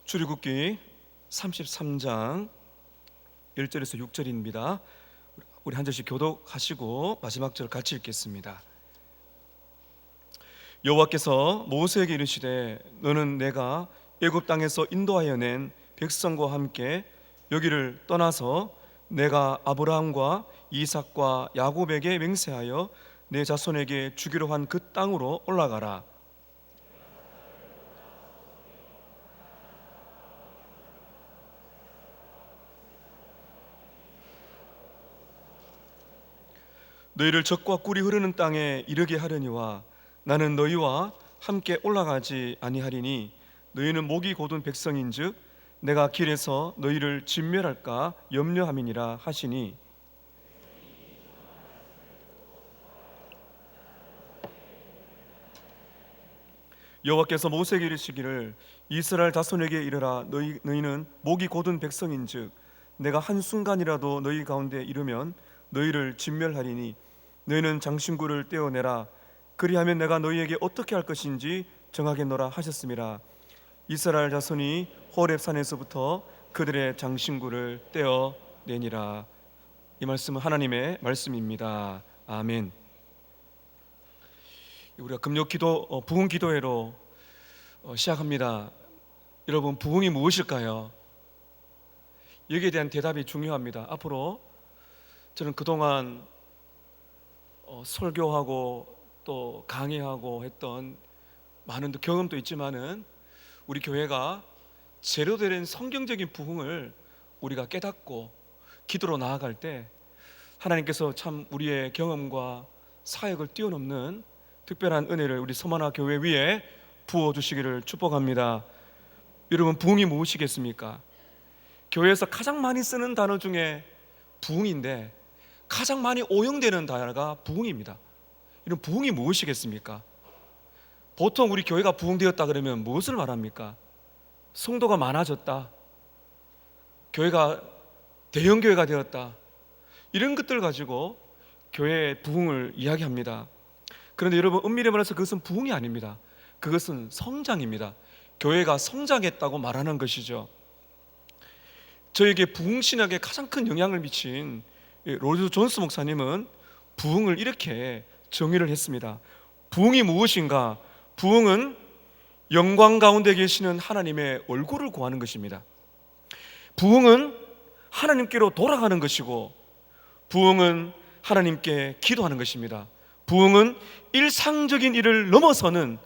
출애굽기 33장 1절에서 6절입니다. 우리 한 절씩 교독하시고 마지막 절 같이 읽겠습니다. 여호와께서 모세에게 이르시되 너는 내가 애굽 땅에서 인도하여 낸 백성과 함께 여기를 떠나서 내가 아브라함과 이삭과 야곱에게 맹세하여 내 자손에게 주기로 한 그 땅으로 올라가라. 너희를 적과 꿀이 흐르는 땅에 이르게 하려니와 나는 너희와 함께 올라가지 아니하리니 너희는 목이 곧은 백성인즉 내가 길에서 너희를 진멸할까 염려함이니라 하시니, 여호와께서 모세에게 이르시기를 이스라엘 자손에게 이르라. 너희는 목이 곧은 백성인즉 내가 한순간이라도 너희 가운데 이르면 너희를 진멸하리니 너희는 장신구를 떼어내라. 그리하면 내가 너희에게 어떻게 할 것인지 정하겠노라 하셨음이라. 이스라엘 자손이 호렙산에서부터 그들의 장신구를 떼어내니라. 이 말씀은 하나님의 말씀입니다. 아멘. 우리가 금요 기도, 부흥 기도회로 시작합니다. 여러분, 부흥이 무엇일까요? 여기에 대한 대답이 중요합니다. 앞으로 저는 그동안 설교하고 또 강의하고 했던 많은 경험도 있지만은 우리 교회가 제대로 된 성경적인 부흥을 우리가 깨닫고 기도로 나아갈 때 하나님께서 참 우리의 경험과 사역을 뛰어넘는 특별한 은혜를 우리 서만화 교회 위에 부어주시기를 축복합니다. 여러분, 부흥이 무엇이겠습니까? 교회에서 가장 많이 쓰는 단어 중에 부흥인데 가장 많이 오용되는 단어가 부흥입니다. 이런 부흥이 무엇이겠습니까? 보통 우리 교회가 부흥되었다 그러면 무엇을 말합니까? 성도가 많아졌다, 교회가 대형교회가 되었다, 이런 것들 가지고 교회의 부흥을 이야기합니다. 그런데 여러분, 엄밀히 말해서 그것은 부흥이 아닙니다. 그것은 성장입니다. 교회가 성장했다고 말하는 것이죠. 저에게 부흥신학에 가장 큰 영향을 미친 로이드 존스 목사님은 부흥을 이렇게 정의를 했습니다. 부흥이 무엇인가? 부흥은 영광 가운데 계시는 하나님의 얼굴을 구하는 것입니다. 부흥은 하나님께로 돌아가는 것이고, 부흥은 하나님께 기도하는 것입니다. 부흥은 일상적인 일을 넘어서는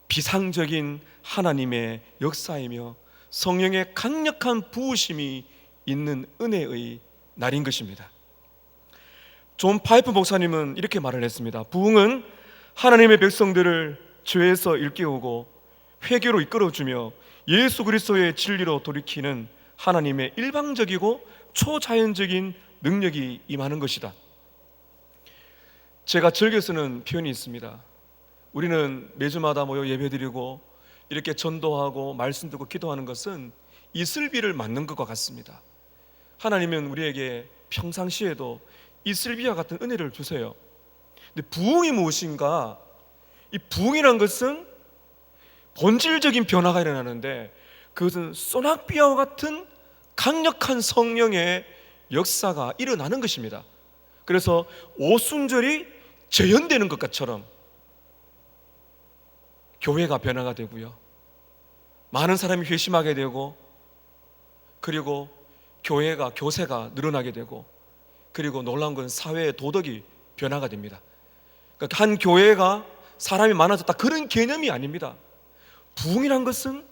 비상적인 하나님의 역사이며 성령의 강력한 부으심이 있는 은혜의 날인 것입니다. 존 파이프 목사님은 이렇게 말을 했습니다. 부흥은 하나님의 백성들을 죄에서 일깨우고 회개로 이끌어주며 예수 그리스도의 진리로 돌이키는 하나님의 일방적이고 초자연적인 능력이 임하는 것이다. 제가 즐겨 쓰는 표현이 있습니다. 우리는 매주마다 모여 예배드리고 이렇게 전도하고 말씀 듣고 기도하는 것은 이슬비를 맞는 것과 같습니다. 하나님은 우리에게 평상시에도 이슬비와 같은 은혜를 주세요. 근데 부흥이 무엇인가? 이 부흥이란 것은 본질적인 변화가 일어나는데 그것은 소낙비와 같은 강력한 성령의 역사가 일어나는 것입니다. 그래서 오순절이 재현되는 것처럼 교회가 변화가 되고요, 많은 사람이 회심하게 되고, 그리고 교세가 늘어나게 되고, 그리고 놀라운 건 사회의 도덕이 변화가 됩니다. 그러니까 한 교회가 사람이 많아졌다, 그런 개념이 아닙니다. 부흥이란 것은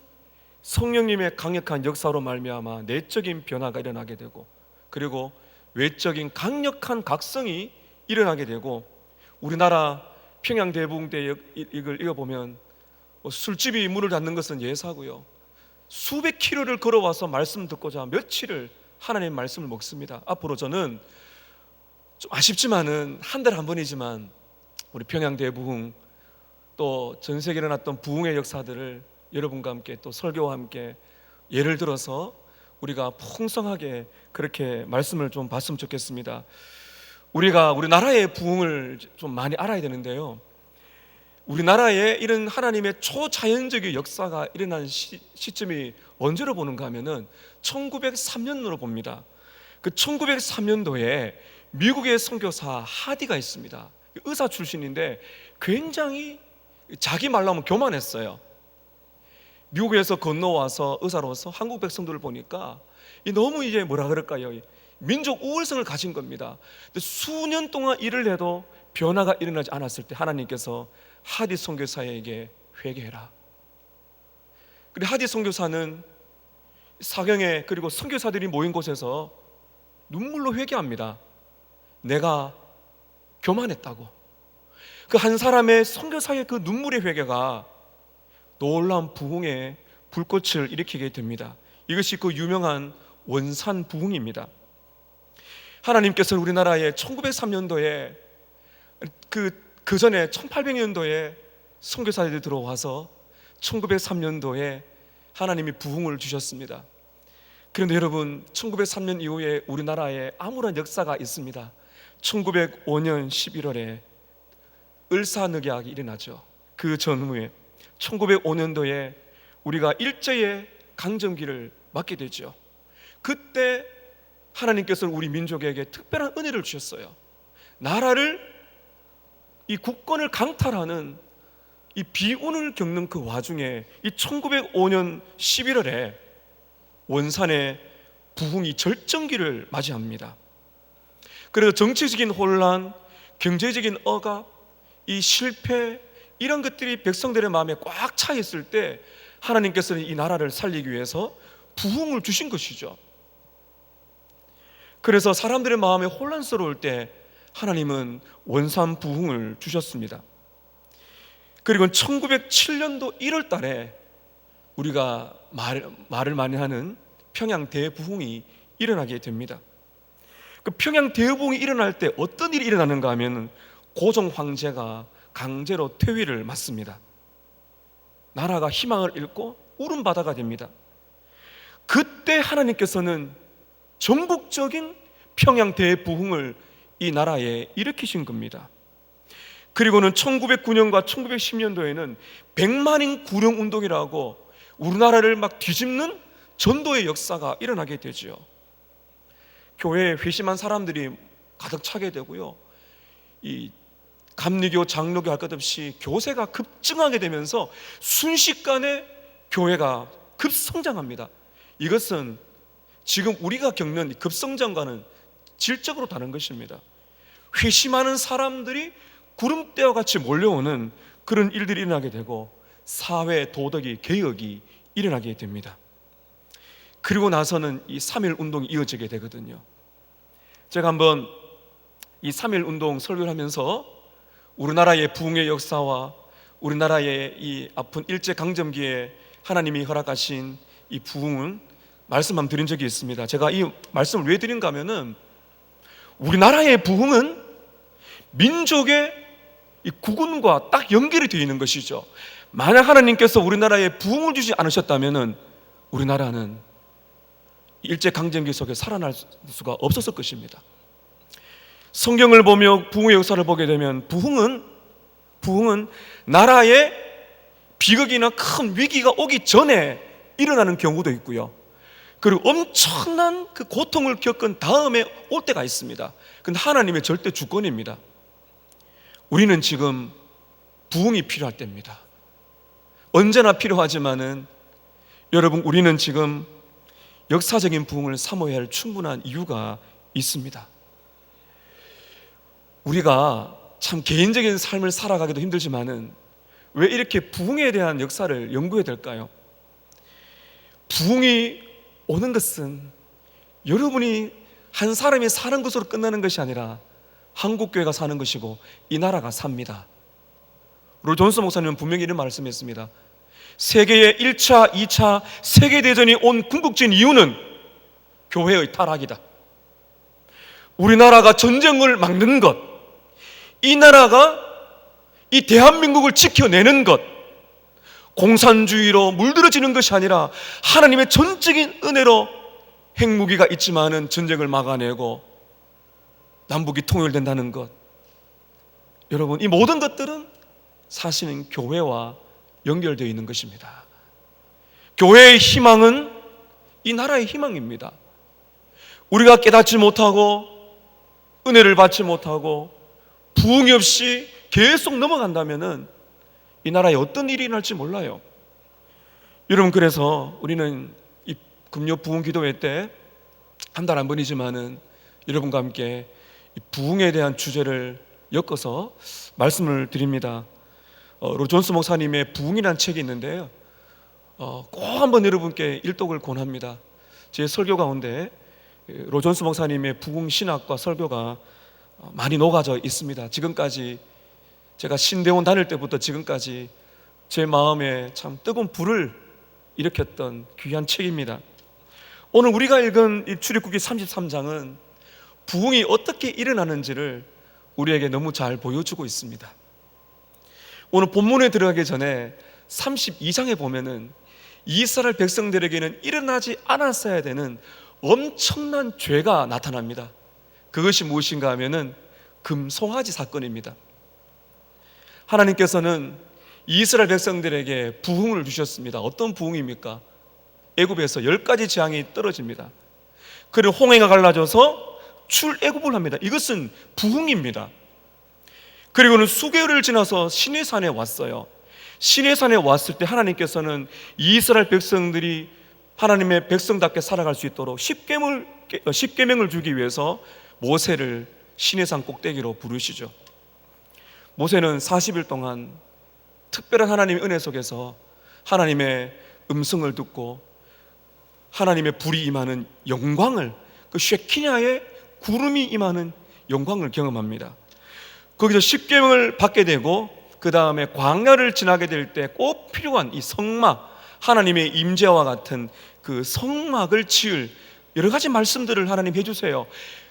성령님의 강력한 역사로 말미암아 내적인 변화가 일어나게 되고, 그리고 외적인 강력한 각성이 일어나게 되고, 우리나라 평양대부흥대 이걸 읽어보면 술집이 문을 닫는 것은 예사고요, 수백 킬로를 걸어와서 말씀 듣고자 며칠을 하나님의 말씀을 먹습니다. 앞으로 저는 좀 아쉽지만은 한 달에 한 번이지만 우리 평양대부흥 또 전 세계에 일어났던 부흥의 역사들을 여러분과 함께 또 설교와 함께 예를 들어서 우리가 풍성하게 그렇게 말씀을 좀 봤으면 좋겠습니다. 우리가 우리 나라의 부흥을 좀 많이 알아야 되는데요, 우리나라에 이런 하나님의 초자연적인 역사가 일어난 시점이 언제로 보는가 하면은 1903년으로 봅니다. 그 1903년도에 미국의 선교사 하디가 있습니다. 의사 출신인데 굉장히 자기 말로 하면 교만했어요. 미국에서 건너와서 의사로서 한국 백성들을 보니까 너무 이제 뭐라 그럴까요? 민족 우월성을 가진 겁니다. 근데 수년 동안 일을 해도 변화가 일어나지 않았을 때 하나님께서 하디 선교사에게 회개해라. 그리고 하디 선교사는 사경에 그리고 선교사들이 모인 곳에서 눈물로 회개합니다. 내가 교만했다고. 그 한 사람의 선교사의 그 눈물의 회개가 놀라운 부흥의 불꽃을 일으키게 됩니다. 이것이 그 유명한 원산 부흥입니다. 하나님께서는 우리나라에 1903년도에 그 전에 1800년도에 선교사들이 들어와서 1903년도에 하나님이 부흥을 주셨습니다. 그런데 여러분, 1903년 이후에 우리나라에 아무런 역사가 있습니다. 1905년 11월에 을사늑약이 일어나죠. 그 전후에 1905년도에 우리가 일제의 강점기를 맞게 되죠. 그때 하나님께서는 우리 민족에게 특별한 은혜를 주셨어요. 나라를, 이 국권을 강탈하는 이 비운을 겪는 그 와중에 이 1905년 11월에 원산의 부흥이 절정기를 맞이합니다. 그래서 정치적인 혼란, 경제적인 억압, 이 실패, 이런 것들이 백성들의 마음에 꽉 차 있을 때 하나님께서는 이 나라를 살리기 위해서 부흥을 주신 것이죠. 그래서 사람들의 마음에 혼란스러울 때 하나님은 원산 부흥을 주셨습니다. 그리고 1907년도 1월 달에 우리가 말을 많이 하는 평양 대부흥이 일어나게 됩니다. 그 평양 대부흥이 일어날 때 어떤 일이 일어나는가 하면 고종 황제가 강제로 퇴위를 맞습니다. 나라가 희망을 잃고 울음바다가 됩니다. 그때 하나님께서는 전국적인 평양 대부흥을 이 나라에 일으키신 겁니다. 그리고는 1909년과 1910년도에는 백만인 구령운동이라고 우리나라를 막 뒤집는 전도의 역사가 일어나게 되죠. 교회에 회심한 사람들이 가득 차게 되고요, 이 감리교, 장로교 할 것 없이 교세가 급증하게 되면서 순식간에 교회가 급성장합니다. 이것은 지금 우리가 겪는 급성장과는 질적으로 다른 것입니다. 회심하는 사람들이 구름대와 같이 몰려오는 그런 일들이 일어나게 되고 사회 도덕이 개혁이 일어나게 됩니다. 그리고 나서는 이 3.1 운동이 이어지게 되거든요. 제가 한번 이 3.1 운동 설교를 하면서 우리나라의 부흥의 역사와 우리나라의 이 아픈 일제강점기에 하나님이 허락하신 이 부흥은 말씀 한번 드린 적이 있습니다. 제가 이 말씀을 왜 드린가 하면은 우리나라의 부흥은 민족의 이 국운과 딱 연결이 되어 있는 것이죠. 만약 하나님께서 우리나라에 부흥을 주지 않으셨다면은 우리나라는 일제강점기 속에 살아날 수가 없었을 것입니다. 성경을 보며 부흥의 역사를 보게 되면 부흥은 나라에 비극이나 큰 위기가 오기 전에 일어나는 경우도 있고요, 그리고 엄청난 그 고통을 겪은 다음에 올 때가 있습니다. 그건 하나님의 절대 주권입니다. 우리는 지금 부흥이 필요할 때입니다. 언제나 필요하지만은 여러분, 우리는 지금 역사적인 부흥을 삼어야 할 충분한 이유가 있습니다. 우리가 참 개인적인 삶을 살아가기도 힘들지만은 왜 이렇게 부흥에 대한 역사를 연구해야 될까요? 부흥이 오는 것은 여러분이 한 사람이 사는 것으로 끝나는 것이 아니라 한국교회가 사는 것이고 이 나라가 삽니다. 롤 존스 목사님은 분명히 이런 말씀했습니다. 세계의 1차, 2차 세계대전이 온 궁극적인 이유는 교회의 타락이다. 우리나라가 전쟁을 막는 것, 이 나라가 이 대한민국을 지켜내는 것, 공산주의로 물들어지는 것이 아니라 하나님의 전적인 은혜로 핵무기가 있지만은 전쟁을 막아내고 남북이 통일된다는 것, 여러분, 이 모든 것들은 사실은 교회와 연결되어 있는 것입니다. 교회의 희망은 이 나라의 희망입니다. 우리가 깨닫지 못하고 은혜를 받지 못하고 부흥이 없이 계속 넘어간다면 이 나라에 어떤 일이 일어날지 몰라요. 여러분, 그래서 우리는 이 금요 부흥 기도회 때 한 달 한 번이지만은 여러분과 함께 이 부흥에 대한 주제를 엮어서 말씀을 드립니다. 로존스 목사님의 부흥이라는 책이 있는데요, 꼭 한번 여러분께 일독을 권합니다. 제 설교 가운데 로존스 목사님의 부흥 신학과 설교가 많이 녹아져 있습니다. 지금까지 제가 신대원 다닐 때부터 지금까지 제 마음에 참 뜨거운 불을 일으켰던 귀한 책입니다. 오늘 우리가 읽은 이 출애굽기 33장은 부흥이 어떻게 일어나는지를 우리에게 너무 잘 보여주고 있습니다. 오늘 본문에 들어가기 전에 32장에 보면은 이스라엘 백성들에게는 일어나지 않았어야 되는 엄청난 죄가 나타납니다. 그것이 무엇인가 하면은 금송아지 사건입니다. 하나님께서는 이스라엘 백성들에게 부흥을 주셨습니다. 어떤 부흥입니까? 애굽에서 10가지 재앙이 떨어집니다. 그리고 홍해가 갈라져서 출애굽을 합니다. 이것은 부흥입니다. 그리고는 수개월을 지나서 시내산에 왔어요. 시내산에 왔을 때 하나님께서는 이스라엘 백성들이 하나님의 백성답게 살아갈 수 있도록 십계명을 주기 위해서 모세를 시내산 꼭대기로 부르시죠. 모세는 40일 동안 특별한 하나님의 은혜 속에서 하나님의 음성을 듣고 하나님의 불이 임하는 영광을, 그 쉐키냐의 구름이 임하는 영광을 경험합니다. 거기서 십계명을 받게 되고 그 다음에 광야를 지나게 될 때 꼭 필요한 이 성막, 하나님의 임재와 같은 그 성막을 지을 여러 가지 말씀들을 하나님 해주세요.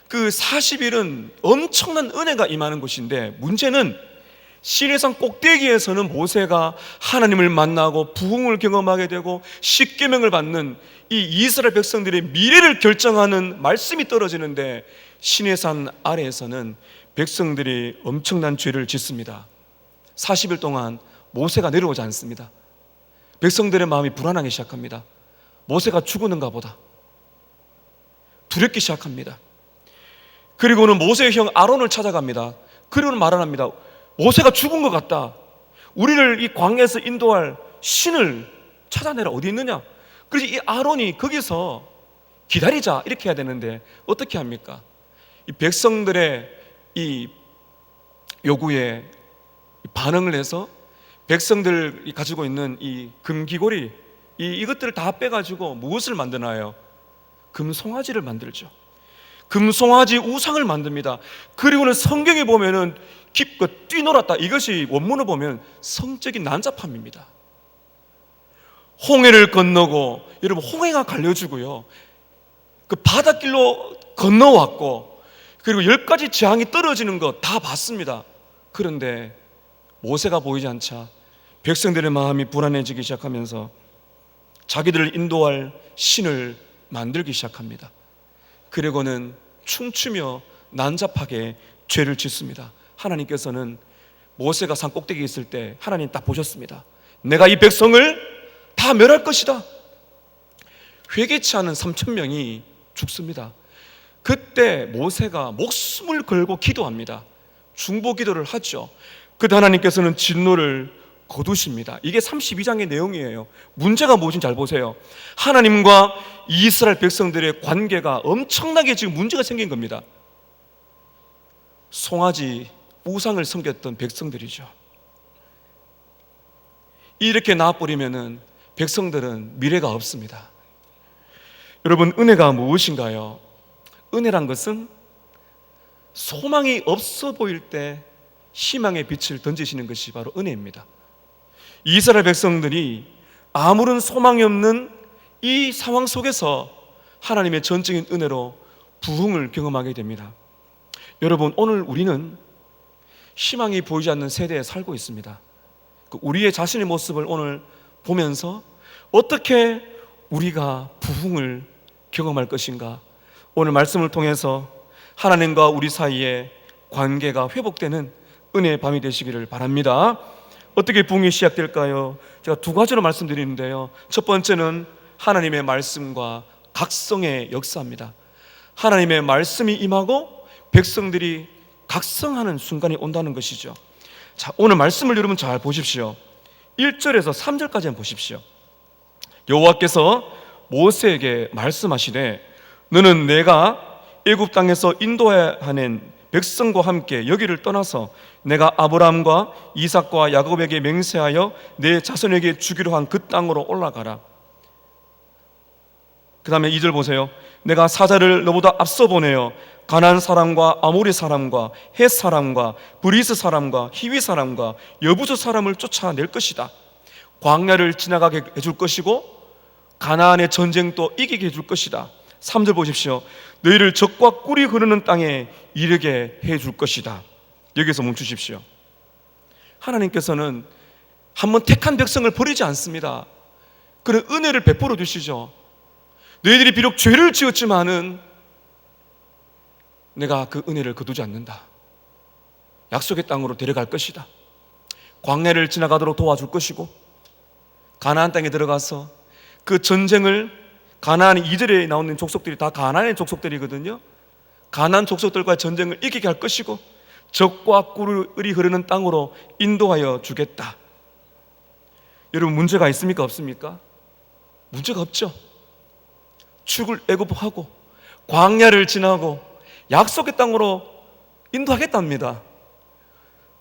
그 40일은 엄청난 은혜가 임하는 곳인데, 문제는 시내산 꼭대기에서는 모세가 하나님을 만나고 부흥을 경험하게 되고 십계명을 받는 이 이스라엘 백성들의 미래를 결정하는 말씀이 떨어지는데, 시내산 아래에서는 백성들이 엄청난 죄를 짓습니다. 40일 동안 모세가 내려오지 않습니다. 백성들의 마음이 불안하기 시작합니다. 모세가 죽었는가 보다 두렵기 시작합니다. 그리고는 모세의 형 아론을 찾아갑니다. 그리고는 말합니다. 모세가 죽은 것 같다. 우리를 이 광야에서 인도할 신을 찾아내라. 어디 있느냐? 그래서 이 아론이 거기서 기다리자 이렇게 해야 되는데 어떻게 합니까? 이 백성들의 이 요구에 반응을 해서 백성들이 가지고 있는 이 금귀고리, 이것들을 다 빼가지고 무엇을 만드나요? 금송아지를 만들죠. 금송아지 우상을 만듭니다. 그리고는 성경에 보면은 기껏 뛰놀았다, 이것이 원문을 보면 성적인 난잡함입니다. 홍해를 건너고, 여러분 홍해가 갈려주고요, 그 바닷길로 건너왔고, 그리고 10가지 재앙이 떨어지는 거 다 봤습니다. 그런데 모세가 보이지 않자 백성들의 마음이 불안해지기 시작하면서 자기들을 인도할 신을 만들기 시작합니다. 그리고는 춤추며 난잡하게 죄를 짓습니다. 하나님께서는 모세가 산 꼭대기에 있을 때 하나님 딱 보셨습니다. 내가 이 백성을 다 멸할 것이다. 회개치 않은 3,000명이 죽습니다. 그때 모세가 목숨을 걸고 기도합니다. 중보 기도를 하죠. 그때 하나님께서는 진노를 거두십니다. 이게 32장의 내용이에요. 문제가 무엇인지 잘 보세요. 하나님과 이스라엘 백성들의 관계가 엄청나게 지금 문제가 생긴 겁니다. 송아지 우상을 섬겼던 백성들이죠. 이렇게 나와버리면은 백성들은 미래가 없습니다. 여러분, 은혜가 무엇인가요? 은혜란 것은 소망이 없어 보일 때 희망의 빛을 던지시는 것이 바로 은혜입니다. 이스라엘 백성들이 아무런 소망이 없는 이 상황 속에서 하나님의 전적인 은혜로 부흥을 경험하게 됩니다. 여러분, 오늘 우리는 희망이 보이지 않는 세대에 살고 있습니다. 우리의 자신의 모습을 오늘 보면서 어떻게 우리가 부흥을 경험할 것인가, 오늘 말씀을 통해서 하나님과 우리 사이의 관계가 회복되는 은혜의 밤이 되시기를 바랍니다. 어떻게 부흥이 시작될까요? 제가 두 가지로 말씀드리는데요. 첫 번째는 하나님의 말씀과 각성의 역사입니다. 하나님의 말씀이 임하고 백성들이 각성하는 순간이 온다는 것이죠. 자, 오늘 말씀을 여러분 잘 보십시오. 1절에서 3절까지 한번 보십시오. 여호와께서 모세에게 말씀하시되 너는 내가 애굽 땅에서 인도하여 낸 백성과 함께 여기를 떠나서 내가 아브라함과 이삭과 야곱에게 맹세하여 내 자손에게 주기로 한 그 땅으로 올라가라. 그 다음에 2절 보세요. 내가 사자를 너보다 앞서 보내어 가나안 사람과 아모리 사람과 헷 사람과 브리스 사람과 히위 사람과 여부스 사람을 쫓아낼 것이다. 광야를 지나가게 해줄 것이고 가나안의 전쟁도 이기게 해줄 것이다. 3절 보십시오. 너희를 적과 꿀이 흐르는 땅에 이르게 해줄 것이다. 여기서 멈추십시오. 하나님께서는 한번 택한 백성을 버리지 않습니다. 그런 은혜를 베풀어 주시죠. 너희들이 비록 죄를 지었지만은 내가 그 은혜를 거두지 않는다. 약속의 땅으로 데려갈 것이다. 광야를 지나가도록 도와줄 것이고 가나안 땅에 들어가서 그 전쟁을 가나안 2절에 나오는 족속들이 다 가나안의 족속들이거든요. 가나안 족속들과의 전쟁을 이기게 할 것이고 적과 꿀이 흐르는 땅으로 인도하여 주겠다. 여러분 문제가 있습니까? 없습니까? 문제가 없죠. 출애굽하고 광야를 지나고 약속의 땅으로 인도하겠답니다.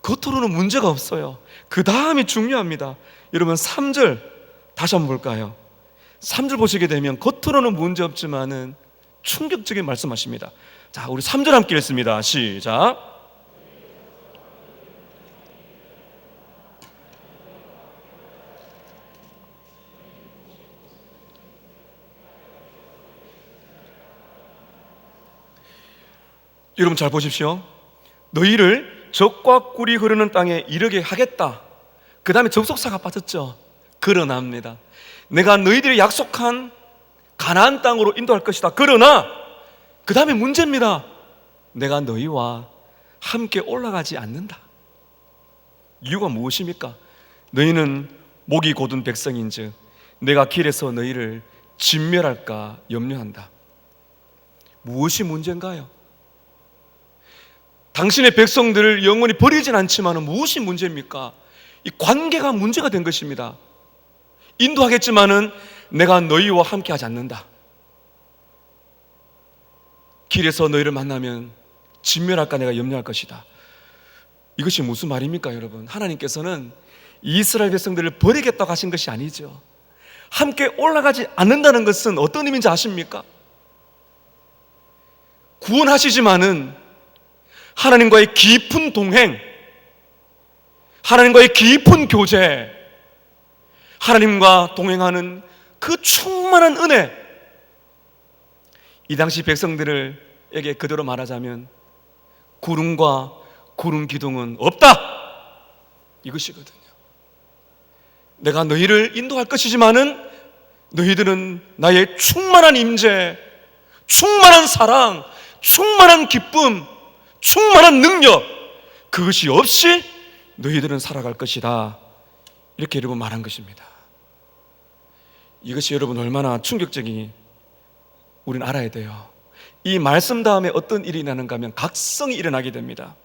겉으로는 문제가 없어요. 그 다음이 중요합니다. 여러분 3절 다시 한번 볼까요? 3절 보시게 되면 겉으로는 문제 없지만은 충격적인 말씀하십니다. 자, 우리 3절 함께 읽습니다. 시작. 여러분 잘 보십시오. 너희를 적과 꿀이 흐르는 땅에 이르게 하겠다. 그 다음에 접속사가 빠졌죠. 그러나입니다. 내가 너희들이 약속한 가나안 땅으로 인도할 것이다. 그러나 그 다음에 문제입니다. 내가 너희와 함께 올라가지 않는다. 이유가 무엇입니까? 너희는 목이 곧은 백성인즉 내가 길에서 너희를 진멸할까 염려한다. 무엇이 문제인가요? 당신의 백성들을 영원히 버리진 않지만 무엇이 문제입니까? 이 관계가 문제가 된 것입니다. 인도하겠지만은 내가 너희와 함께 하지 않는다. 길에서 너희를 만나면 진멸할까 내가 염려할 것이다. 이것이 무슨 말입니까, 여러분? 하나님께서는 이스라엘 백성들을 버리겠다고 하신 것이 아니죠. 함께 올라가지 않는다는 것은 어떤 의미인지 아십니까? 구원하시지만은 하나님과의 깊은 동행, 하나님과의 깊은 교제, 하나님과 동행하는 그 충만한 은혜, 이 당시 백성들에게 그대로 말하자면 구름과 구름 기둥은 없다, 이것이거든요. 내가 너희를 인도할 것이지만은 너희들은 나의 충만한 임재, 충만한 사랑, 충만한 기쁨, 충만한 능력, 그것이 없이 너희들은 살아갈 것이다. 이렇게 여러분 말한 것입니다. 이것이 여러분 얼마나 충격적이니 우리는 알아야 돼요. 이 말씀 다음에 어떤 일이 일어나는가 하면 각성이 일어나게 됩니다.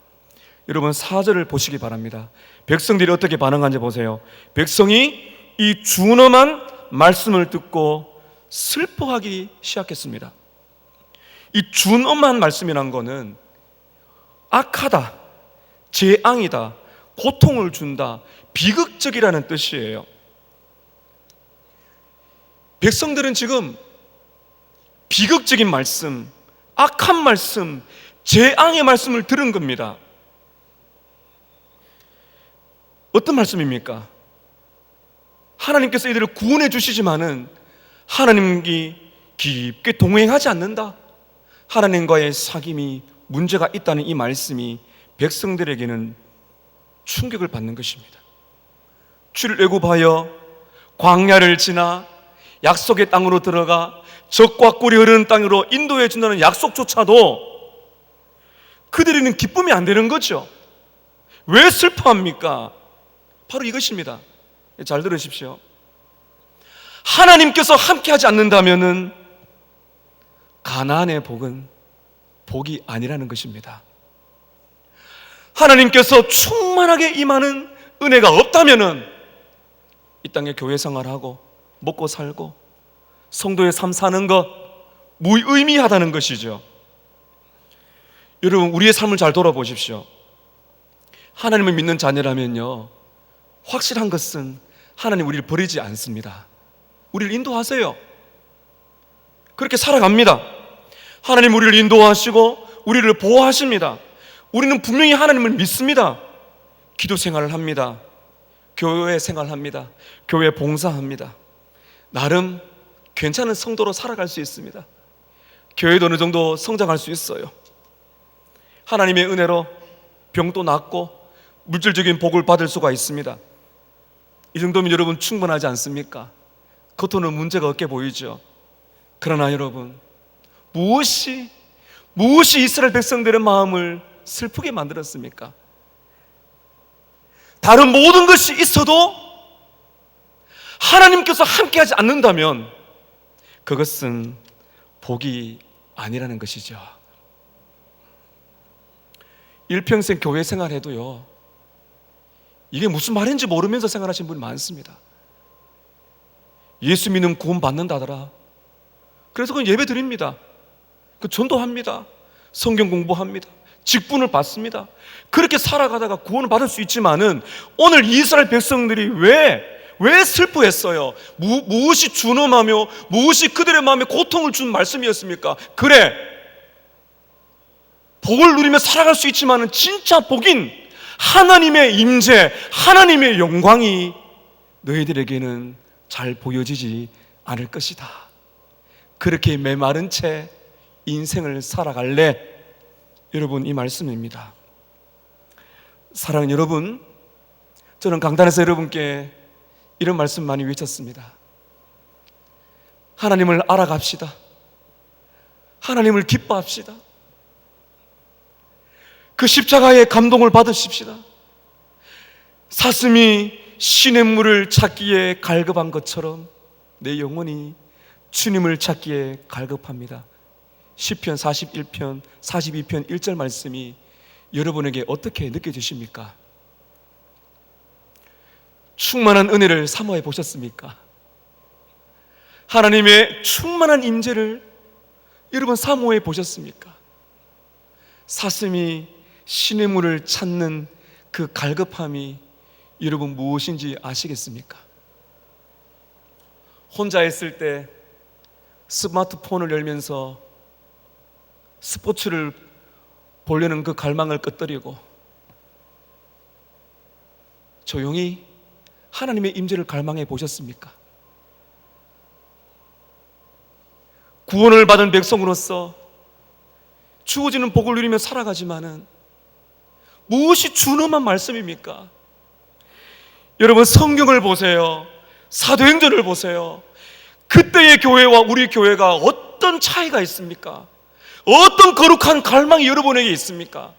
여러분 4절을 보시기 바랍니다. 백성들이 어떻게 반응한지 보세요. 백성이 이 준엄한 말씀을 듣고 슬퍼하기 시작했습니다. 이 준엄한 말씀이란 거는 악하다, 재앙이다, 고통을 준다, 비극적이라는 뜻이에요. 백성들은 지금 비극적인 말씀, 악한 말씀, 재앙의 말씀을 들은 겁니다. 어떤 말씀입니까? 하나님께서 이들을 구원해 주시지만은 하나님이 깊게 동행하지 않는다. 하나님과의 사귐이 문제가 있다는 이 말씀이 백성들에게는 충격을 받는 것입니다. 출애굽하여 광야를 지나 약속의 땅으로 들어가 적과 꿀이 흐르는 땅으로 인도해 준다는 약속조차도 그들에게는 기쁨이 안 되는 거죠. 왜 슬퍼합니까? 바로 이것입니다. 잘 들으십시오. 하나님께서 함께하지 않는다면은 가나안의 복은 복이 아니라는 것입니다. 하나님께서 충만하게 임하는 은혜가 없다면은 이 땅에 교회 생활하고 먹고 살고 성도의 삶 사는 것 무의미하다는 것이죠. 여러분, 우리의 삶을 잘 돌아보십시오. 하나님을 믿는 자녀라면요, 확실한 것은 하나님 우리를 버리지 않습니다. 우리를 인도하세요. 그렇게 살아갑니다. 하나님 우리를 인도하시고 우리를 보호하십니다. 우리는 분명히 하나님을 믿습니다. 기도 생활을 합니다. 교회 생활합니다. 교회 봉사합니다. 나름 괜찮은 성도로 살아갈 수 있습니다. 교회도 어느 정도 성장할 수 있어요. 하나님의 은혜로 병도 낫고 물질적인 복을 받을 수가 있습니다. 이 정도면 여러분 충분하지 않습니까? 겉으로는 문제가 없게 보이죠. 그러나 여러분, 무엇이 이스라엘 백성들의 마음을 슬프게 만들었습니까? 다른 모든 것이 있어도 하나님께서 함께하지 않는다면 그것은 복이 아니라는 것이죠. 일평생 교회 생활해도요, 이게 무슨 말인지 모르면서 생활하시는 분이 많습니다. 예수 믿는 구원 받는다더라. 그래서 그건 예배 드립니다. 그 전도합니다. 성경 공부합니다. 직분을 받습니다. 그렇게 살아가다가 구원을 받을 수 있지만은 오늘 이스라엘 백성들이 왜 슬퍼했어요? 무엇이 준엄하며 무엇이 그들의 마음에 고통을 준 말씀이었습니까? 그래, 복을 누리며 살아갈 수 있지만은 진짜 복인 하나님의 임재, 하나님의 영광이 너희들에게는 잘 보여지지 않을 것이다. 그렇게 메마른 채 인생을 살아갈래? 여러분, 이 말씀입니다. 사랑하는 여러분, 저는 강단에서 여러분께 이런 말씀 많이 외쳤습니다. 하나님을 알아갑시다. 하나님을 기뻐합시다. 그 십자가의 감동을 받으십시다. 사슴이 시냇물을 찾기에 갈급한 것처럼 내 영혼이 주님을 찾기에 갈급합니다. 시편 41편 42편 1절 말씀이 여러분에게 어떻게 느껴지십니까? 충만한 은혜를 사모해 보셨습니까? 하나님의 충만한 임재를 여러분 사모해 보셨습니까? 사슴이 시냇물을 찾는 그 갈급함이 여러분 무엇인지 아시겠습니까? 혼자 있을 때 스마트폰을 열면서 스포츠를 보려는 그 갈망을 끄떡이고 조용히 하나님의 임재를 갈망해 보셨습니까? 구원을 받은 백성으로서 주어지는 복을 누리며 살아가지만은 무엇이 준엄한 말씀입니까? 여러분, 성경을 보세요. 사도행전을 보세요. 그때의 교회와 우리 교회가 어떤 차이가 있습니까? 어떤 거룩한 갈망이 여러분에게 있습니까?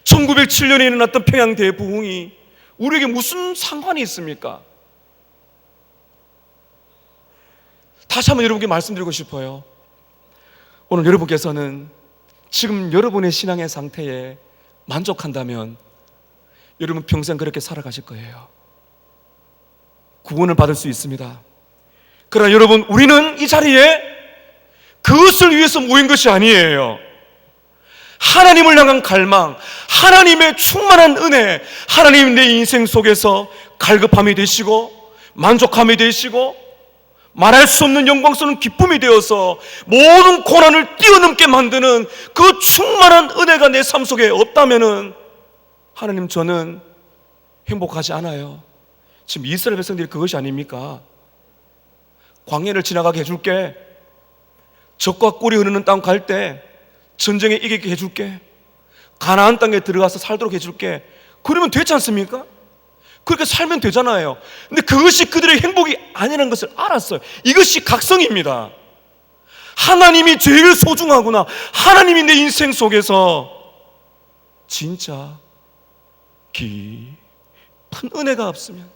1907년에 일어났던 평양 대부흥이 우리에게 무슨 상관이 있습니까? 다시 한번 여러분께 말씀드리고 싶어요. 오늘 여러분께서는 지금 여러분의 신앙의 상태에 만족한다면 여러분 평생 그렇게 살아가실 거예요. 구원을 받을 수 있습니다. 그러나 여러분, 우리는 이 자리에 그것을 위해서 모인 것이 아니에요. 하나님을 향한 갈망, 하나님의 충만한 은혜, 하나님 내 인생 속에서 갈급함이 되시고 만족함이 되시고 말할 수 없는 영광스러운 기쁨이 되어서 모든 고난을 뛰어넘게 만드는 그 충만한 은혜가 내 삶 속에 없다면은 하나님, 저는 행복하지 않아요. 지금 이스라엘 백성들이 그것이 아닙니까? 광야를 지나가게 해줄게, 적과 꿀이 흐르는 땅 갈 때 전쟁에 이기게 해줄게, 가나안 땅에 들어가서 살도록 해줄게. 그러면 되지 않습니까? 그렇게 살면 되잖아요. 근데 그것이 그들의 행복이 아니라는 것을 알았어요. 이것이 각성입니다. 하나님이 제일 소중하구나. 하나님이 내 인생 속에서 진짜 기쁘시구나. 큰 은혜가 없으면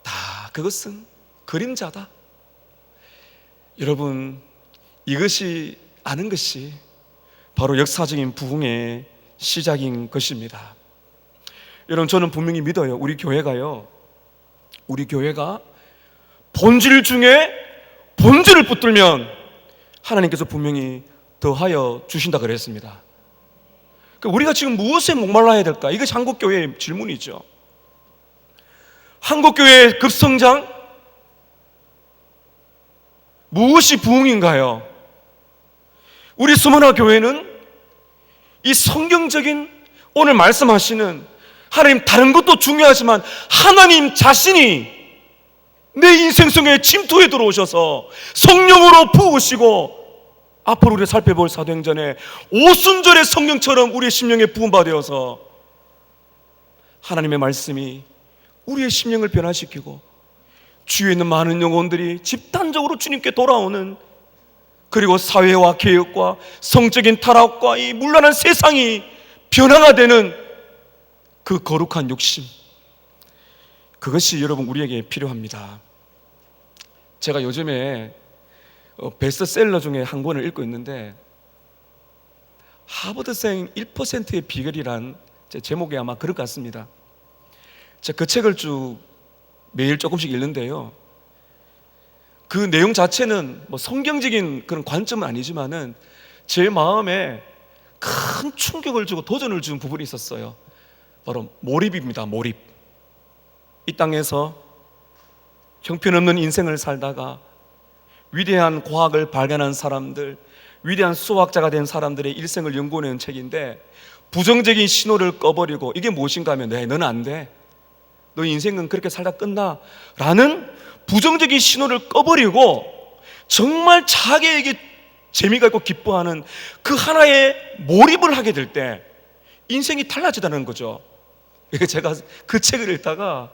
다 그것은 그림자다. 여러분, 이것이 아는 것이 바로 역사적인 부흥의 시작인 것입니다. 여러분, 저는 분명히 믿어요. 우리 교회가 본질 중에 본질을 붙들면 하나님께서 분명히 더하여 주신다 그랬습니다. 우리가 지금 무엇에 목말라야 될까? 이것이 한국교회의 질문이죠. 한국교회의 급성장? 무엇이 부흥인가요? 우리 스모나 교회는 이 성경적인 오늘 말씀하시는 하나님, 다른 것도 중요하지만 하나님 자신이 내 인생 속에 침투해 들어오셔서 성령으로 부으시고, 앞으로 우리가 살펴볼 사도행전에 오순절의 성령처럼 우리의 심령에 부음받아서 하나님의 말씀이 우리의 심령을 변화시키고 주위에 있는 많은 영혼들이 집단적으로 주님께 돌아오는, 그리고 사회와 개혁과 성적인 타락과 이 문란한 세상이 변화가 되는 그 거룩한 욕심, 그것이 여러분 우리에게 필요합니다. 제가 요즘에 베스트셀러 중에 한 권을 읽고 있는데, 하버드생 1%의 비결이란 제목이 아마 그럴 것 같습니다. 제가 그 책을 쭉 매일 조금씩 읽는데요, 그 내용 자체는 뭐 성경적인 그런 관점은 아니지만은 제 마음에 큰 충격을 주고 도전을 준 부분이 있었어요. 바로 몰입입니다. 몰입. 이 땅에서 형편없는 인생을 살다가 위대한 과학을 발견한 사람들, 위대한 수학자가 된 사람들의 일생을 연구하는 책인데, 부정적인 신호를 꺼버리고 이게 무엇인가 하면, 네, 너는 안 돼, 너 인생은 그렇게 살다 끝나 라는 부정적인 신호를 꺼버리고 정말 자기에게 재미가 있고 기뻐하는 그 하나의 몰입을 하게 될 때 인생이 달라지다는 거죠. 제가 그 책을 읽다가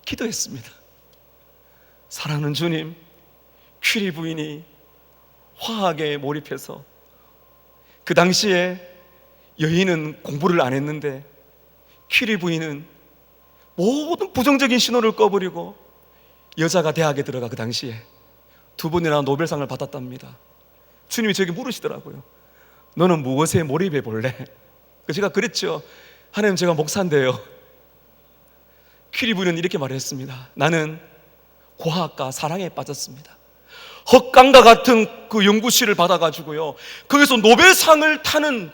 기도했습니다. 사랑하는 주님, 퀴리 부인이 화학에 몰입해서, 그 당시에 여인은 공부를 안 했는데 퀴리 부인은 모든 부정적인 신호를 꺼버리고 여자가 대학에 들어가 그 당시에 2번이나 노벨상을 받았답니다. 주님이 저에게 물으시더라고요. 너는 무엇에 몰입해 볼래? 제가 그랬죠. 하나님, 제가 목사인데요. 퀴리 부인은 이렇게 말했습니다. 나는 과학과 사랑에 빠졌습니다. 헛강과 같은 그 연구실을 받아가지고요, 거기서 노벨상을 타는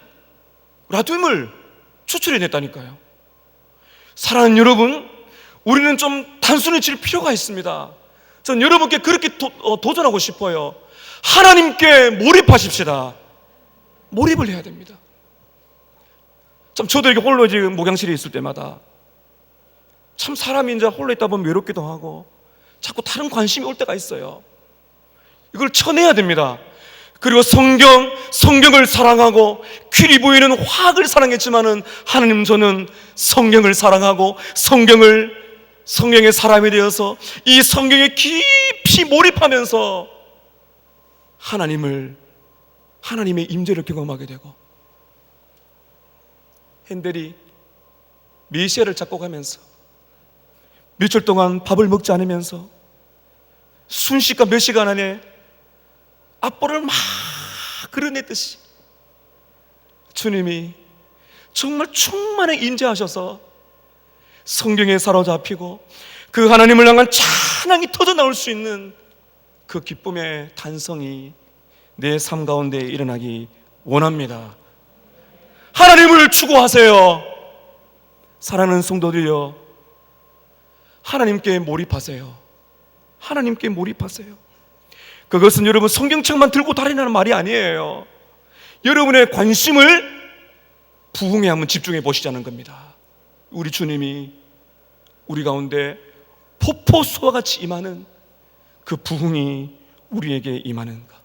라듐을 추출해냈다니까요. 사랑하는 여러분, 우리는 좀 단순해질 필요가 있습니다. 전 여러분께 그렇게 도전하고 싶어요. 하나님께 몰입하십시다. 몰입을 해야 됩니다. 참, 저도 이렇게 홀로 지금 목양실에 있을 때마다 참 사람이 이제 홀로 있다 보면 외롭기도 하고 자꾸 다른 관심이 올 때가 있어요. 이걸 쳐내야 됩니다. 그리고 성경을 사랑하고, 퀴리 부인은 화학을 사랑했지만은 하나님, 저는 성경을 사랑하고 성경의 사람이 되어서 이 성경에 깊이 몰입하면서 하나님의 임재를 경험하게 되고, 핸델이 미셸을 작곡하면서 며칠 동안 밥을 먹지 않으면서 순식간 몇 시간 안에 앞볼을 막 그려냈듯이 주님이 정말 충만히 임재하셔서 성경에 사로잡히고 그 하나님을 향한 찬양이 터져나올 수 있는 그 기쁨의 탄성이 내 삶 가운데 일어나기 원합니다. 하나님을 추구하세요. 사랑하는 성도들이여, 하나님께 몰입하세요. 하나님께 몰입하세요. 그것은 여러분 성경책만 들고 다니라는 말이 아니에요. 여러분의 관심을 부흥에 한번 집중해 보시자는 겁니다. 우리 주님이 우리 가운데 폭포수와 같이 임하는 그 부흥이 우리에게 임하는 것,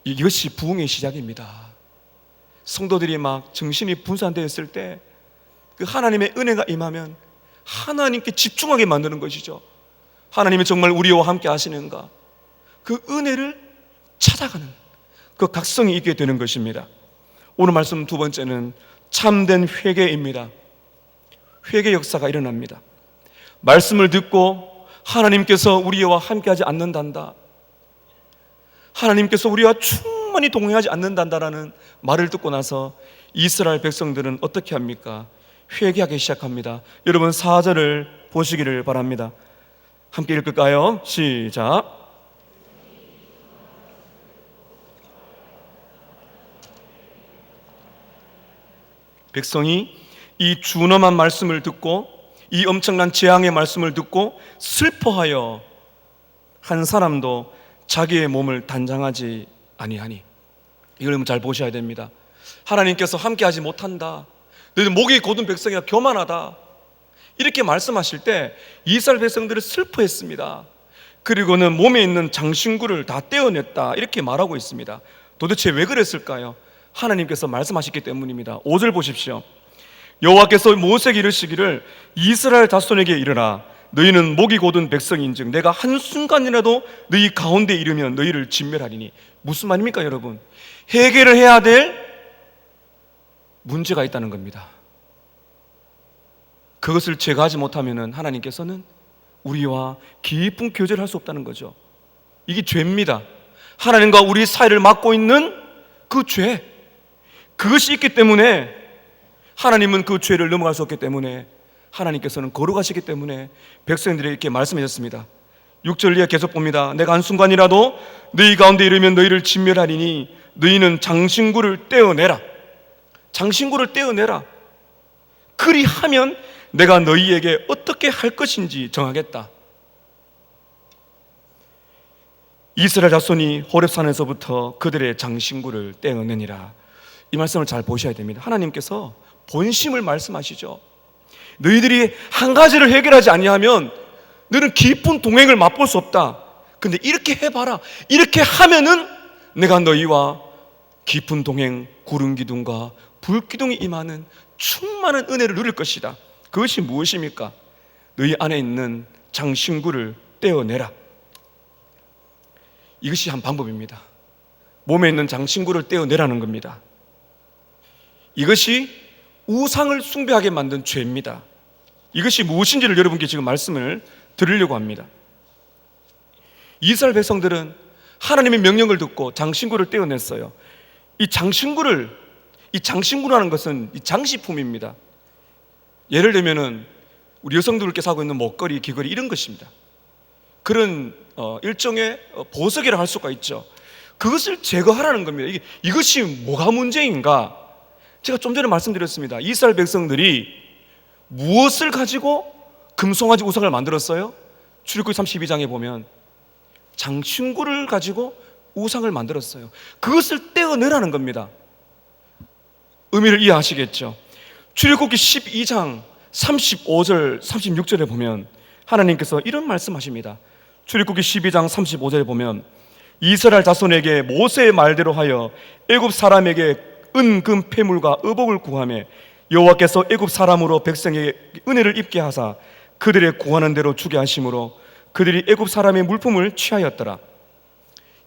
이것이 부흥의 시작입니다. 성도들이 막 정신이 분산되어 있을 때 그 하나님의 은혜가 임하면 하나님께 집중하게 만드는 것이죠. 하나님이 정말 우리와 함께 하시는가, 그 은혜를 찾아가는 그 각성이 있게 되는 것입니다. 오늘 말씀 두 번째는 참된 회개입니다. 회개 역사가 일어납니다. 말씀을 듣고 하나님께서 우리와 함께하지 않는단다, 하나님께서 우리와 충분히 동행하지 않는단다라는 말을 듣고 나서 이스라엘 백성들은 어떻게 합니까? 회개하기 시작합니다. 여러분 4절을 보시기를 바랍니다. 함께 읽을까요? 시작. 백성이 이 준엄한 말씀을 듣고 이 엄청난 재앙의 말씀을 듣고 슬퍼하여 한 사람도 자기의 몸을 단장하지 아니하니, 이걸 잘 보셔야 됩니다. 하나님께서 함께하지 못한다, 너희들 목이 곧은 백성이야, 교만하다, 이렇게 말씀하실 때 이스라엘 백성들은 슬퍼했습니다. 그리고는 몸에 있는 장신구를 다 떼어냈다, 이렇게 말하고 있습니다. 도대체 왜 그랬을까요? 하나님께서 말씀하셨기 때문입니다. 5절 보십시오. 여호와께서 모세에게 이르시기를 이스라엘 자손에게 이르라, 너희는 목이 곧은 백성인즉 내가 한순간이라도 너희 가운데 이르면 너희를 진멸하리니. 무슨 말입니까 여러분? 해결을 해야 될 문제가 있다는 겁니다. 그것을 제거하지 못하면 하나님께서는 우리와 깊은 교제를 할 수 없다는 거죠. 이게 죄입니다. 하나님과 우리 사이를 막고 있는 그 죄, 그것이 있기 때문에 하나님은 그 죄를 넘어갈 수 없기 때문에 하나님께서는 거룩하시기 때문에 백성들에게 이렇게 말씀해 줬습니다. 6절 이하 계속 봅니다. 내가 한순간이라도 너희 가운데 이르면 너희를 진멸하리니 너희는 장신구를 떼어내라. 장신구를 떼어내라. 그리하면 내가 너희에게 어떻게 할 것인지 정하겠다. 이스라엘 자손이 호렙산에서부터 그들의 장신구를 떼어내니라. 이 말씀을 잘 보셔야 됩니다. 하나님께서 본심을 말씀하시죠. 너희들이 한 가지를 해결하지 아니하면 너는 깊은 동행을 맛볼 수 없다. 근데 이렇게 해봐라. 이렇게 하면은 내가 너희와 깊은 동행, 구름 기둥과 불 기둥이 임하는 충만한 은혜를 누릴 것이다. 그것이 무엇입니까? 너희 안에 있는 장신구를 떼어내라. 이것이 한 방법입니다. 몸에 있는 장신구를 떼어내라는 겁니다. 이것이 우상을 숭배하게 만든 죄입니다. 이것이 무엇인지를 여러분께 지금 말씀을 드리려고 합니다. 이스라엘 백성들은 하나님의 명령을 듣고 장신구를 떼어냈어요. 이 장신구라는 것은 이 장식품입니다. 예를 들면은 우리 여성들께서 하고 있는 목걸이, 귀걸이 이런 것입니다. 그런 일종의 보석이라 할 수가 있죠. 그것을 제거하라는 겁니다. 이것이 뭐가 문제인가? 제가 좀 전에 말씀드렸습니다. 이스라엘 백성들이 무엇을 가지고 금송아지 우상을 만들었어요? 출애굽기 32장에 보면 장신구를 가지고 우상을 만들었어요. 그것을 떼어내라는 겁니다. 의미를 이해하시겠죠? 출애굽기 12장 35절 36절에 보면 하나님께서 이런 말씀하십니다. 출애굽기 12장 35절에 보면 이스라엘 자손에게 모세의 말대로 하여 애굽 사람에게 은, 금, 폐물과 의복을 구하며 여호와께서 애굽 사람으로 백성에게 은혜를 입게 하사 그들의 구하는 대로 주게 하심으로 그들이 애굽 사람의 물품을 취하였더라.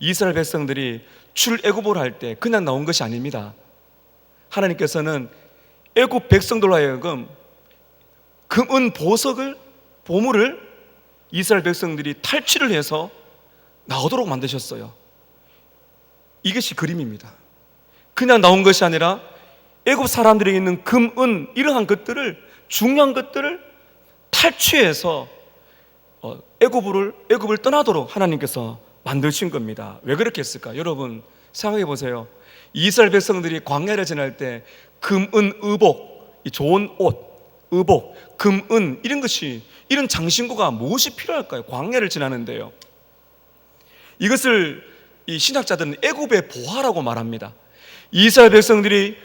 이스라엘 백성들이 출애굽을 할 때 그냥 나온 것이 아닙니다. 하나님께서는 애굽 백성들로 하여금 금, 은, 보석을, 보물을 이스라엘 백성들이 탈취를 해서 나오도록 만드셨어요. 이것이 그림입니다. 그냥 나온 것이 아니라 애굽 사람들에게 있는 금, 은 이러한 것들을, 중요한 것들을 탈취해서 애굽을 떠나도록 하나님께서 만드신 겁니다. 왜 그렇게 했을까? 여러분 생각해 보세요. 이스라엘 백성들이 광야를 지날 때 금, 은, 의복, 이 좋은 옷, 의복, 금, 은 이런 장신구가 무엇이 필요할까요? 광야를 지나는데요. 이것을 이 신학자들은 애굽의 보화라고 말합니다. 이스라엘 백성들이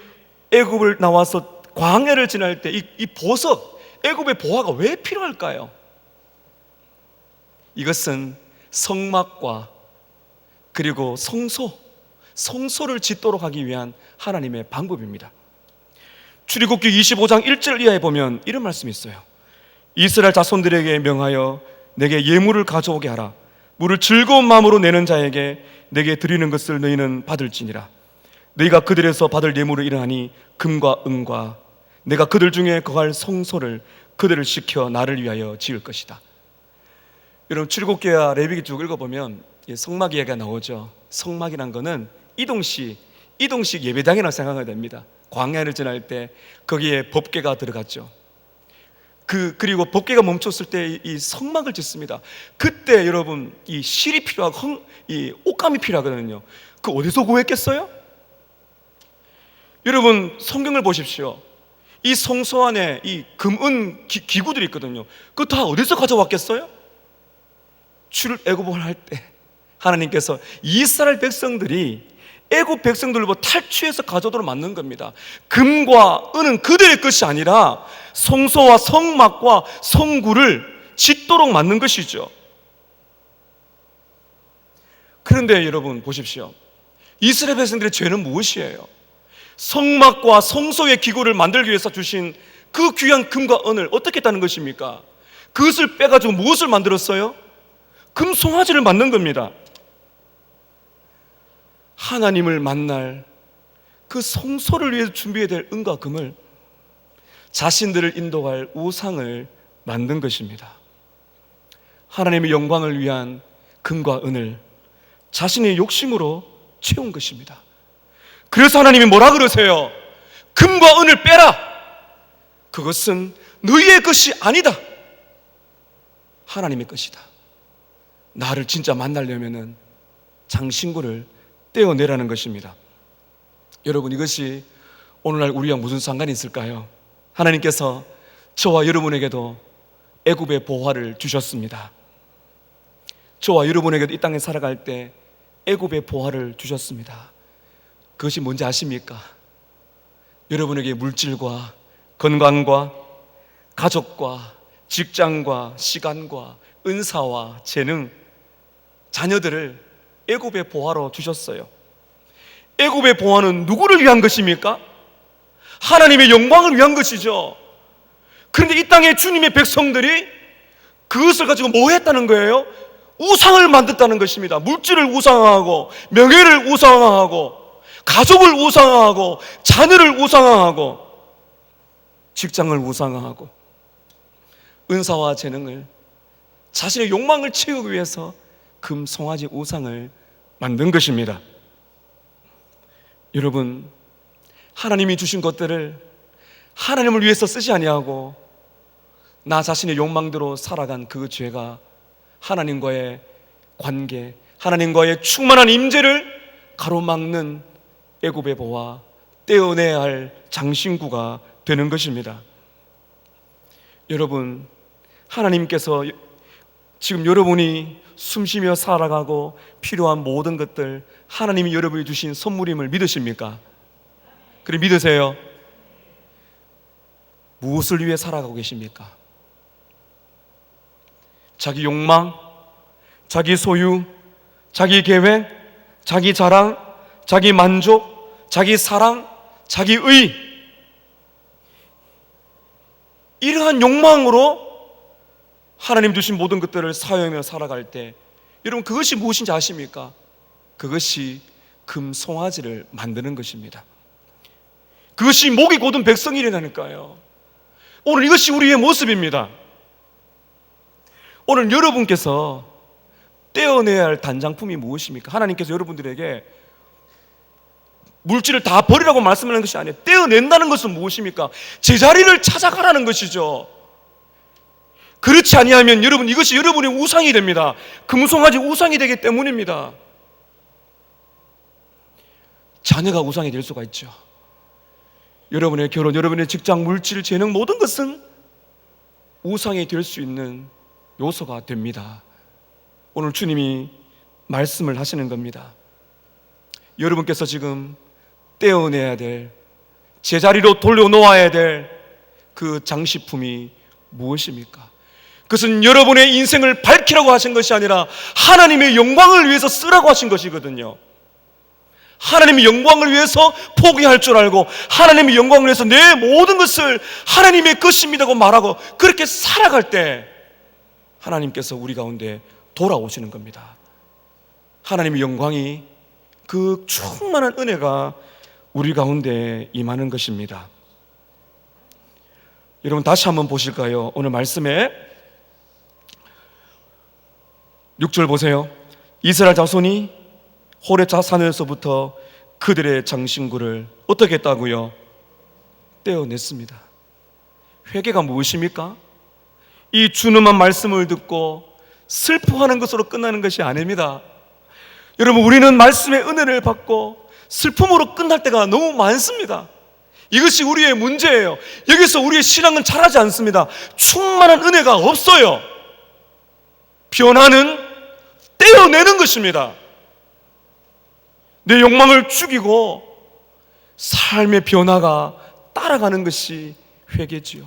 애굽을 나와서 광야를 지날 때 이 보석, 애굽의 보화가 왜 필요할까요? 이것은 성막과 그리고 성소를 짓도록 하기 위한 하나님의 방법입니다. 출애굽기 25장 1절 이하에 보면 이런 말씀이 있어요. 이스라엘 자손들에게 명하여 내게 예물을 가져오게 하라. 물을 즐거운 마음으로 내는 자에게 내게 드리는 것을 너희는 받을지니라. 너희가 그들에서 받을 예물을 이러하니 금과 은과 내가 그들 중에 거할 성소를 그들을 시켜 나를 위하여 지을 것이다. 여러분, 출애굽기와 레위기 쭉 읽어보면 성막 이야기가 나오죠. 성막이란 거는 이동식 예배당이라고 생각하면 됩니다. 광야를 지날 때 거기에 법궤가 들어갔죠. 그리고 법궤가 멈췄을 때 이 성막을 짓습니다. 그때 여러분 이 실이 필요하고 이 옷감이 필요하거든요. 그 어디서 구했겠어요? 여러분 성경을 보십시오. 이 성소 안에 이 금은 기구들이 있거든요. 그거 다 어디서 가져왔겠어요? 출애굽을 할 때 하나님께서 이스라엘 백성들이 애굽 백성들로 탈취해서 가져도록 만든 겁니다. 금과 은은 그들의 것이 아니라 성소와 성막과 성구를 짓도록 만든 것이죠. 그런데 여러분 보십시오. 이스라엘 백성들의 죄는 무엇이에요? 성막과 성소의 기구를 만들기 위해서 주신 그 귀한 금과 은을 어떻게 했다는 것입니까? 그것을 빼가지고 무엇을 만들었어요? 금 송아지를 만든 겁니다. 하나님을 만날 그 성소를 위해서 준비해야 될 은과 금을 자신들을 인도할 우상을 만든 것입니다. 하나님의 영광을 위한 금과 은을 자신의 욕심으로 채운 것입니다. 그래서 하나님이 뭐라 그러세요? 금과 은을 빼라. 그것은 너희의 것이 아니다. 하나님의 것이다. 나를 진짜 만나려면은 장신구를 떼어내라는 것입니다. 여러분, 이것이 오늘날 우리와 무슨 상관이 있을까요? 하나님께서 저와 여러분에게도 애굽의 보화를 주셨습니다. 저와 여러분에게도 이 땅에 살아갈 때 애굽의 보화를 주셨습니다. 그것이 뭔지 아십니까? 여러분에게 물질과 건강과 가족과 직장과 시간과 은사와 재능, 자녀들을 애굽의 보화로 주셨어요. 애굽의 보화는 누구를 위한 것입니까? 하나님의 영광을 위한 것이죠. 그런데 이 땅에 주님의 백성들이 그것을 가지고 뭐 했다는 거예요? 우상을 만들었다는 것입니다. 물질을 우상화하고 명예를 우상화하고 가족을 우상화하고 자녀를 우상화하고 직장을 우상화하고 은사와 재능을 자신의 욕망을 채우기 위해서 금 송아지 우상을 만든 것입니다. 여러분, 하나님이 주신 것들을 하나님을 위해서 쓰지 아니하고 나 자신의 욕망대로 살아간 그 죄가 하나님과의 관계, 하나님과의 충만한 임재를 가로막는 애굽의 보화, 떼어내야 할 장신구가 되는 것입니다. 여러분, 하나님께서 지금 여러분이 숨쉬며 살아가고 필요한 모든 것들 하나님이 여러분이 주신 선물임을 믿으십니까? 그래, 믿으세요? 무엇을 위해 살아가고 계십니까? 자기 욕망, 자기 소유, 자기 계획, 자기 자랑, 자기 만족, 자기 사랑, 자기 의, 이러한 욕망으로 하나님 주신 모든 것들을 사용하며 살아갈 때 여러분 그것이 무엇인지 아십니까? 그것이 금 송아지를 만드는 것입니다. 그것이 목이 곧은 백성이라니까요. 오늘 이것이 우리의 모습입니다. 오늘 여러분께서 떼어내야 할 단장품이 무엇입니까? 하나님께서 여러분들에게 물질을 다 버리라고 말씀하는 것이 아니에요. 떼어낸다는 것은 무엇입니까? 제자리를 찾아가라는 것이죠. 그렇지 아니하면 여러분 이것이 여러분의 우상이 됩니다. 금송아지 우상이 되기 때문입니다. 자녀가 우상이 될 수가 있죠. 여러분의 결혼, 여러분의 직장, 물질, 재능 모든 것은 우상이 될 수 있는 요소가 됩니다. 오늘 주님이 말씀을 하시는 겁니다. 여러분께서 지금 떼어내야 될, 제자리로 돌려놓아야 될 그 장식품이 무엇입니까? 그것은 여러분의 인생을 밝히라고 하신 것이 아니라 하나님의 영광을 위해서 쓰라고 하신 것이거든요. 하나님의 영광을 위해서 포기할 줄 알고 하나님의 영광을 위해서 내 모든 것을 하나님의 것입니다고 말하고 그렇게 살아갈 때 하나님께서 우리 가운데 돌아오시는 겁니다. 하나님의 영광이, 그 충만한 은혜가 우리 가운데 임하는 것입니다. 여러분 다시 한번 보실까요? 오늘 말씀에 6절 보세요. 이스라엘 자손이 호렙 산에서부터 그들의 장신구를 어떻게 했다고요? 떼어냈습니다. 회개가 무엇입니까? 이 준엄한 말씀을 듣고 슬퍼하는 것으로 끝나는 것이 아닙니다. 여러분, 우리는 말씀의 은혜를 받고 슬픔으로 끝날 때가 너무 많습니다. 이것이 우리의 문제예요. 여기서 우리의 신앙은 자라지 않습니다. 충만한 은혜가 없어요. 변화는 떼어내는 것입니다. 내 욕망을 죽이고 삶의 변화가 따라가는 것이 회개지요.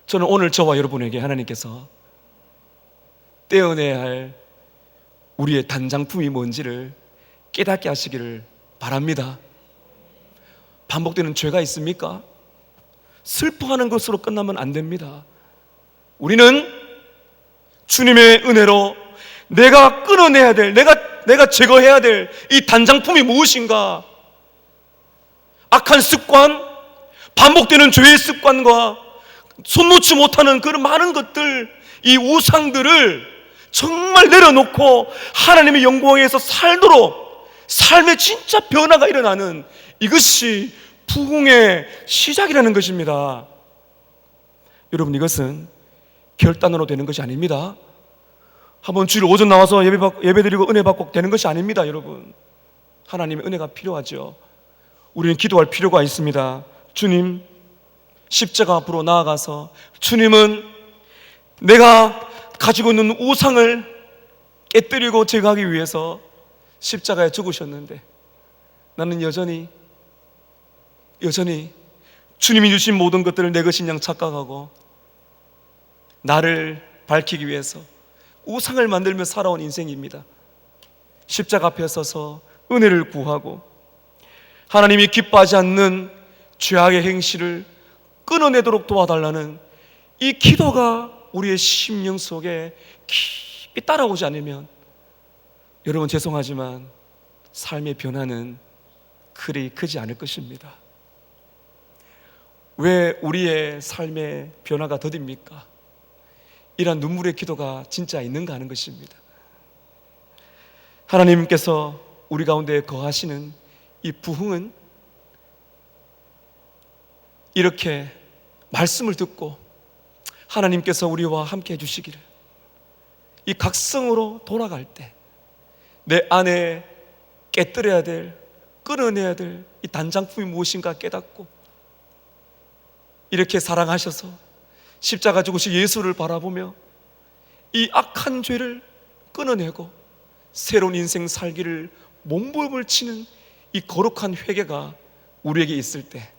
저는 오늘 저와 여러분에게 하나님께서 떼어내야 할 우리의 단장품이 뭔지를 깨닫게 하시기를 바랍니다. 반복되는 죄가 있습니까? 슬퍼하는 것으로 끝나면 안 됩니다. 우리는 주님의 은혜로 내가 끊어내야 될, 내가 제거해야 될 이 단장품이 무엇인가? 악한 습관, 반복되는 죄의 습관과 손놓지 못하는 그런 많은 것들, 이 우상들을 정말 내려놓고 하나님의 영광에서 살도록 삶의 진짜 변화가 일어나는, 이것이 부흥의 시작이라는 것입니다. 여러분, 이것은 결단으로 되는 것이 아닙니다. 한번 주일 오전 나와서 예배드리고 은혜 받고 되는 것이 아닙니다. 여러분, 하나님의 은혜가 필요하죠. 우리는 기도할 필요가 있습니다. 주님, 십자가 앞으로 나아가서 주님은 내가 가지고 있는 우상을 깨뜨리고 제거하기 위해서 십자가에 죽으셨는데, 나는 여전히 주님이 주신 모든 것들을 내 것인 양 착각하고 나를 밝히기 위해서 우상을 만들며 살아온 인생입니다. 십자가 앞에 서서 은혜를 구하고 하나님이 기뻐하지 않는 죄악의 행실을 끊어내도록 도와달라는 이 기도가 우리의 심령 속에 깊이 따라오지 않으면, 여러분 죄송하지만 삶의 변화는 그리 크지 않을 것입니다. 왜 우리의 삶의 변화가 더딥니까? 이런 눈물의 기도가 진짜 있는가 하는 것입니다. 하나님께서 우리 가운데 거하시는 이 부흥은 이렇게 말씀을 듣고 하나님께서 우리와 함께 해주시기를, 이 각성으로 돌아갈 때 내 안에 깨뜨려야 될, 끊어내야 될 이 단장품이 무엇인가 깨닫고 이렇게 사랑하셔서 십자가 죽으신 예수를 바라보며 이 악한 죄를 끊어내고 새로운 인생 살기를 몸부림을 치는 이 거룩한 회개가 우리에게 있을 때,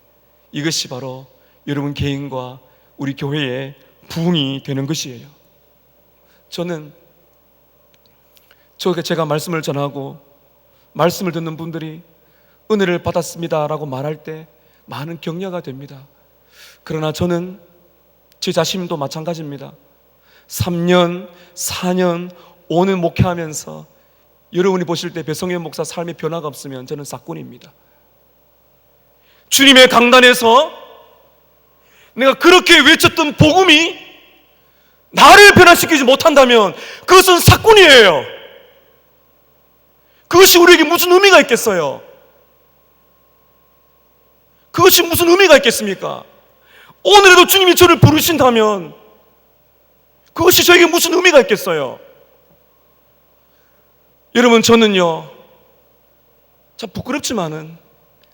이것이 바로 여러분 개인과 우리 교회의 부흥이 되는 것이에요. 제가 말씀을 전하고 말씀을 듣는 분들이 은혜를 받았습니다라고 말할 때 많은 격려가 됩니다. 그러나 저는 제 자신도 마찬가지입니다. 3년, 4년, 5년 목회하면서 여러분이 보실 때 배성현 목사 삶의 변화가 없으면 저는 사꾼입니다. 주님의 강단에서 내가 그렇게 외쳤던 복음이 나를 변화시키지 못한다면 그것은 사꾼이에요. 그것이 우리에게 무슨 의미가 있겠어요? 그것이 무슨 의미가 있겠습니까? 오늘에도 주님이 저를 부르신다면 그것이 저에게 무슨 의미가 있겠어요? 여러분, 저는요, 참 부끄럽지만은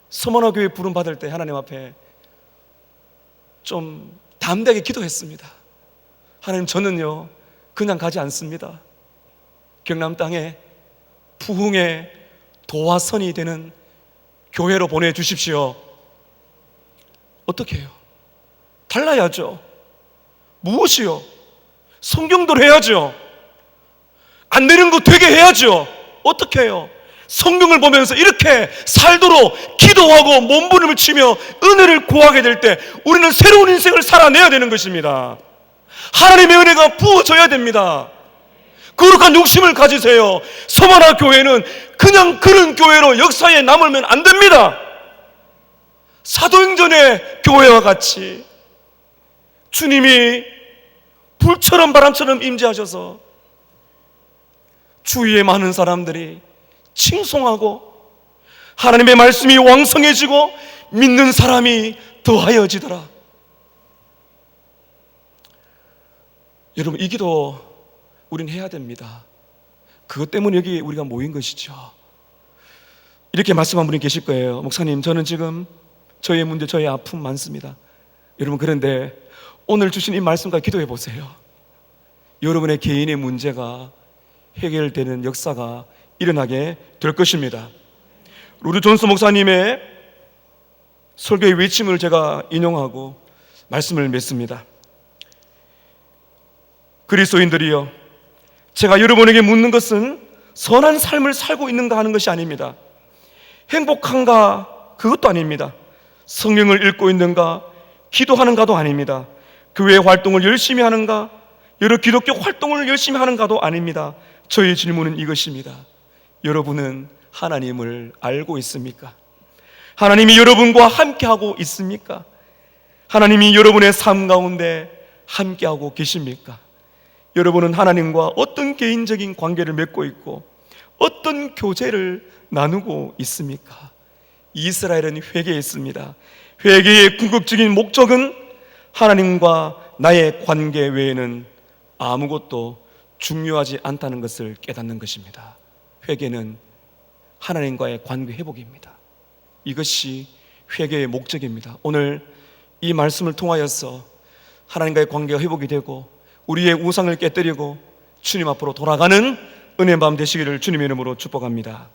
서머나 교회 부름 받을 때 하나님 앞에 좀 담대하게 기도했습니다. 하나님, 저는요 그냥 가지 않습니다. 경남 땅에 부흥의 도화선이 되는 교회로 보내주십시오. 어떻게 해요? 달라야죠. 무엇이요? 성경대로 해야죠. 안 되는 거 되게 해야죠. 어떻게 해요? 성경을 보면서 이렇게 살도록 기도하고 몸부림을 치며 은혜를 구하게 될 때 우리는 새로운 인생을 살아내야 되는 것입니다. 하나님의 은혜가 부어져야 됩니다. 거룩한 욕심을 가지세요. 서머나 교회는 그냥 그런 교회로 역사에 남으면 안 됩니다. 사도행전의 교회와 같이 주님이 불처럼 바람처럼 임재하셔서 주위의 많은 사람들이 칭송하고 하나님의 말씀이 왕성해지고 믿는 사람이 더하여지더라. 여러분, 이 기도 우린 해야 됩니다. 그것 때문에 여기 우리가 모인 것이죠. 이렇게 말씀한 분이 계실 거예요. 목사님, 저는 지금 저의 문제, 저의 아픔 많습니다. 여러분, 그런데 오늘 주신 이 말씀과 기도해 보세요. 여러분의 개인의 문제가 해결되는 역사가 일어나게 될 것입니다. 루드 존스 목사님의 설교의 외침을 제가 인용하고 말씀을 맺습니다. 그리스도인들이여, 제가 여러분에게 묻는 것은 선한 삶을 살고 있는가 하는 것이 아닙니다. 행복한가? 그것도 아닙니다. 성경을 읽고 있는가? 기도하는가도 아닙니다. 교회 활동을 열심히 하는가? 여러 기독교 활동을 열심히 하는가도 아닙니다. 저의 질문은 이것입니다. 여러분은 하나님을 알고 있습니까? 하나님이 여러분과 함께하고 있습니까? 하나님이 여러분의 삶 가운데 함께하고 계십니까? 여러분은 하나님과 어떤 개인적인 관계를 맺고 있고 어떤 교제를 나누고 있습니까? 이스라엘은 회개했습니다. 회개의 궁극적인 목적은 하나님과 나의 관계 외에는 아무것도 중요하지 않다는 것을 깨닫는 것입니다. 회개는 하나님과의 관계 회복입니다. 이것이 회개의 목적입니다. 오늘 이 말씀을 통하여서 하나님과의 관계가 회복이 되고 우리의 우상을 깨뜨리고 주님 앞으로 돌아가는 은혜의 밤 되시기를 주님의 이름으로 축복합니다.